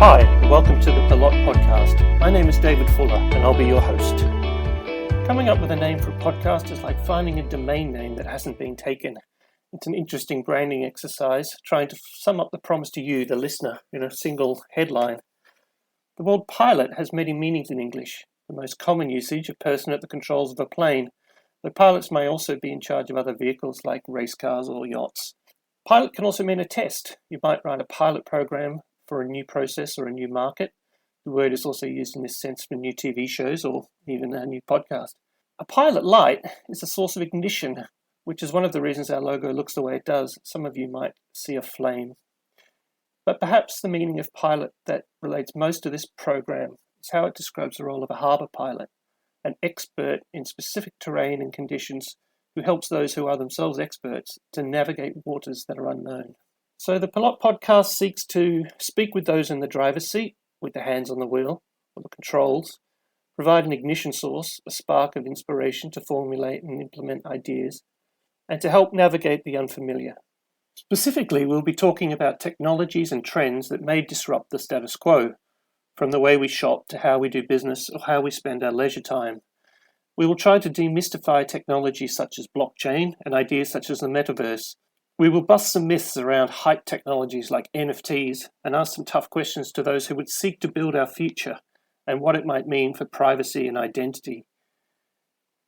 Hi, and welcome to the Pilote Podcast. My name is David Fuller, and I'll be your host. Coming up with a name for a podcast is like finding a domain name that hasn't been taken. It's an interesting branding exercise, trying to sum up the promise to you, the listener, in a single headline. The word pilot has many meanings in English. The most common usage, a person at the controls of a plane, though pilots may also be in charge of other vehicles like race cars or yachts. Pilot can also mean a test. You might write a pilot program for a new process or a new market. The word is also used in this sense for new TV shows or even a new podcast. A pilot light is a source of ignition, which is one of the reasons our logo looks the way it does. Some of you might see a flame. But perhaps the meaning of pilot that relates most to this program is how it describes the role of a harbour pilot, an expert in specific terrain and conditions who helps those who are themselves experts to navigate waters that are unknown. So the Pilote Podcast seeks to speak with those in the driver's seat, with the hands on the wheel, or the controls, provide an ignition source, a spark of inspiration to formulate and implement ideas, and to help navigate the unfamiliar. Specifically, we'll be talking about technologies and trends that may disrupt the status quo, from the way we shop to how we do business or how we spend our leisure time. We will try to demystify technologies such as blockchain and ideas such as the metaverse. We will bust some myths around hype technologies like NFTs and ask some tough questions to those who would seek to build our future and what it might mean for privacy and identity.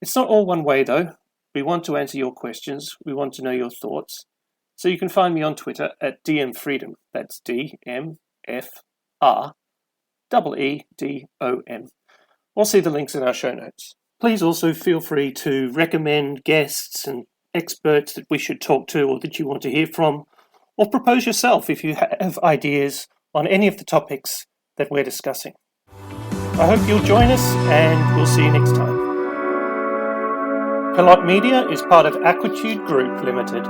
It's not all one way though. We want to answer your questions. We want to know your thoughts. So you can find me on Twitter at DMFreedom. That's DMFREEDOM. Or see the links in our show notes. Please also feel free to recommend guests and experts that we should talk to or that you want to hear from, or propose yourself if you have ideas on any of the topics that we're discussing. I hope you'll join us, and we'll see you next time. Pilote Media is part of Aquitude Group Limited.